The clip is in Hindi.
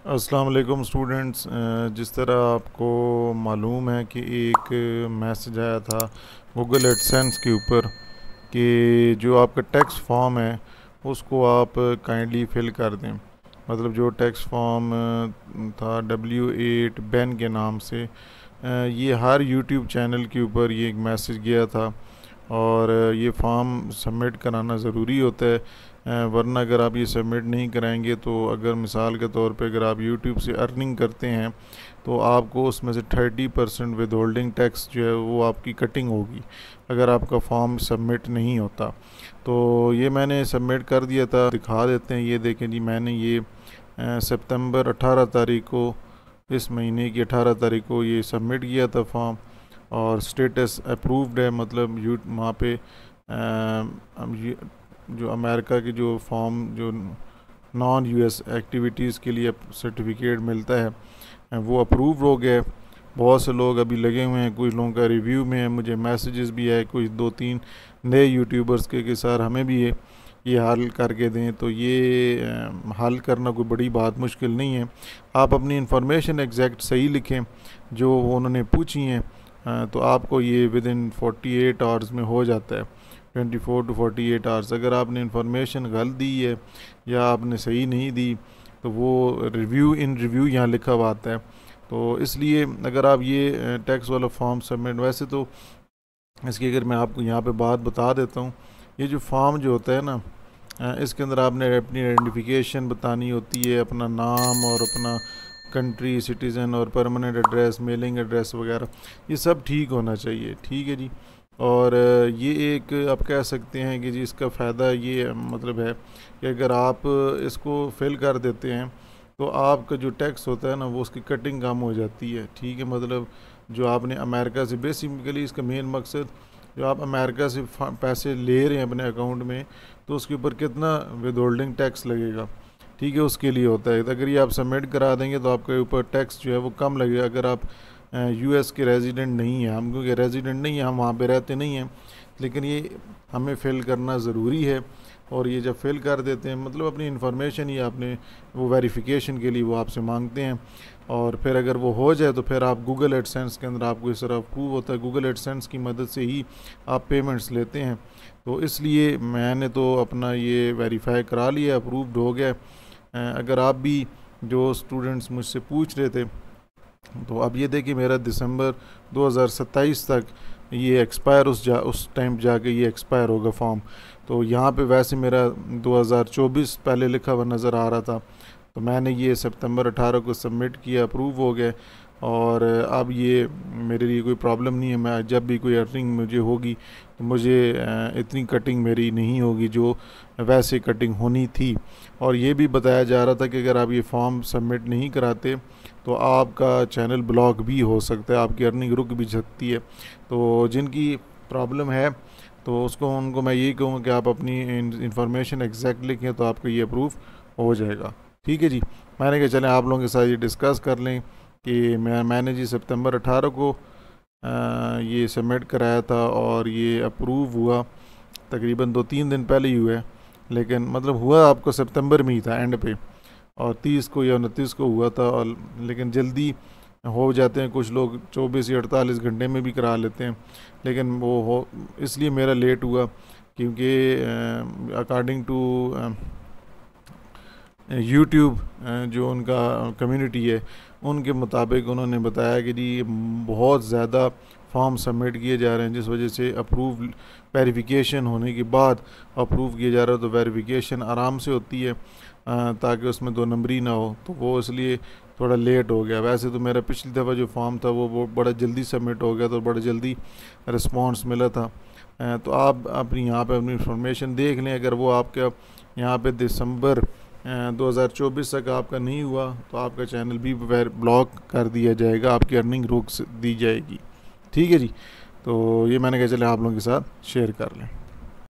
अस्सलाम वालेकुम स्टूडेंट्स। जिस तरह आपको मालूम है कि एक मैसेज आया था गूगल एडसेंस के ऊपर कि जो आपका टैक्स फॉर्म है उसको आप काइंडली फिल कर दें। मतलब जो टैक्स फॉर्म था W8 बैन के नाम से, ये हर यूट्यूब चैनल के ऊपर ये एक मैसेज गया था और ये फॉर्म सबमिट कराना ज़रूरी होता है। वरना अगर आप ये सबमिट नहीं कराएंगे तो अगर मिसाल के तौर पे अगर आप यूट्यूब से अर्निंग करते हैं तो आपको उसमें से 30% विद होल्डिंग टैक्स जो है वो आपकी कटिंग होगी अगर आपका फॉर्म सबमिट नहीं होता। तो ये मैंने सबमिट कर दिया था, दिखा देते हैं। ये देखें जी, मैंने ये सितंबर 18 तारीख को, इस महीने की 18 तारीख को ये सबमिट किया था फॉर्म और स्टेटस अप्रूव्ड है। मतलब वहाँ पे जो अमेरिका की जो फॉर्म जो नॉन यूएस एक्टिविटीज़ के लिए सर्टिफिकेट मिलता है वो अप्रूव हो गया। बहुत से लोग अभी लगे हुए हैं, कुछ लोगों का रिव्यू में है, मुझे मैसेजेस भी आए कुछ 2-3 नए यूट्यूबर्स के कि सर हमें भी ये हल करके दें। तो ये हल करना कोई बड़ी बात मुश्किल नहीं है। आप अपनी इन्फॉर्मेशन एग्जैक्ट सही लिखें जो उन्होंने पूछी हैं, तो आपको ये विद इन 48 आवर्स में हो जाता है। 24 to 48 आवर्स। अगर आपने इन्फॉर्मेशन गलत दी है या आपने सही नहीं दी तो वो रिव्यू यहाँ लिखा हुआ आता है। तो इसलिए अगर आप ये टैक्स वाला फॉर्म सबमिट, वैसे तो इसकी अगर मैं आपको यहाँ पे बात बता देता हूँ, ये जो फॉर्म जो होता है ना, इसके अंदर आपने अपनी आइडेंटिफिकेशन बतानी होती है, अपना नाम और अपना कंट्री, सिटीज़न और परमानेंट एड्रेस, मेलिंग एड्रेस वगैरह, ये सब ठीक होना चाहिए। ठीक है जी। और ये एक आप कह सकते हैं कि जी इसका फ़ायदा ये मतलब है कि अगर आप इसको फिल कर देते हैं तो आपका जो टैक्स होता है ना वो उसकी कटिंग कम हो जाती है। ठीक है। मतलब जो आपने अमेरिका से, बेसिकली इसका मेन मकसद, जो आप अमेरिका से पैसे ले रहे हैं अपने अकाउंट में तो उसके ऊपर कितना विद होल्डिंग टैक्स लगेगा, ठीक है, उसके लिए होता है। तो अगर ये आप सबमिट करा देंगे तो आपके ऊपर टैक्स जो है वो कम लगेगा। अगर आप यूएस के रेजिडेंट नहीं है, हम क्योंकि रेजिडेंट नहीं है, हम वहाँ पे रहते नहीं हैं, लेकिन ये हमें फ़िल करना ज़रूरी है। और ये जब फिल कर देते हैं, मतलब अपनी इन्फॉर्मेशन ही आपने वो वेरिफिकेशन के लिए वो आपसे मांगते हैं। और फिर अगर वो हो जाए तो फिर आप गूगल एडसेंस के अंदर आपको इस तरह अप्रूव होता है, गूगल एडसेंस की मदद से ही आप पेमेंट्स लेते हैं। तो इसलिए मैंने तो अपना ये वेरीफाई करा लिया, अप्रूव्ड हो गया। अगर आप भी, जो स्टूडेंट्स मुझसे पूछ रहे थे, तो अब ये देखिए मेरा दिसंबर 2027 तक ये एक्सपायर, उस टाइम जाके ये एक्सपायर होगा फॉर्म। तो यहाँ पे वैसे मेरा 2024 पहले लिखा हुआ नज़र आ रहा था, तो मैंने ये सितंबर 18 को सबमिट किया, अप्रूव हो गया। और अब ये मेरे लिए कोई प्रॉब्लम नहीं है। मैं जब भी कोई अर्निंग मुझे होगी तो मुझे इतनी कटिंग मेरी नहीं होगी जो वैसे कटिंग होनी थी। और ये भी बताया जा रहा था कि अगर आप ये फॉर्म सबमिट नहीं कराते तो आपका चैनल ब्लॉक भी हो सकता है, आपकी अर्निंग रुक भी सकती है। तो जिनकी प्रॉब्लम है तो उनको मैं यही कहूँगा कि आप अपनी इन्फॉर्मेशन एग्जैक्ट लिखें तो आपका ये अप्रूव हो जाएगा। ठीक है जी। मैंने कहा चलें आप लोगों के साथ ये डिस्कस कर लें कि मैंने जी सितंबर 18 को ये सबमिट कराया था और ये अप्रूव हुआ तकरीबन 2-3 दिन पहले ही हुआ है, लेकिन मतलब हुआ आपको सितंबर में ही था एंड पे, और 30 को या 29 को हुआ था। और लेकिन जल्दी हो जाते हैं कुछ लोग, 24 या 48 घंटे में भी करा लेते हैं, लेकिन वो हो इसलिए मेरा लेट हुआ क्योंकि अकॉर्डिंग टू यूट्यूब जो उनका कम्युनिटी है उनके मुताबिक उन्होंने बताया कि जी बहुत ज़्यादा फॉर्म सबमिट किए जा रहे हैं, जिस वजह से अप्रूव वेरिफिकेशन होने के बाद अप्रूव किया जा रहा है। तो वेरिफिकेशन आराम से होती है ताकि उसमें 2 नंबरी ना हो, तो वो इसलिए थोड़ा लेट हो गया। वैसे तो मेरा पिछली दफ़ा जो फॉर्म था वो बड़ा जल्दी सबमिट हो गया, तो बड़ा जल्दी रिस्पॉन्स मिला था। तो आप अपनी यहाँ पे अपनी इंफॉर्मेशन देख लें। अगर वो आपका यहाँ पे दिसंबर 2024 तक आपका नहीं हुआ तो आपका चैनल भी ब्लॉक कर दिया जाएगा, आपकी अर्निंग रोक दी जाएगी। ठीक है जी। तो ये मैंने कहा चले आप लोगों के साथ शेयर कर लें।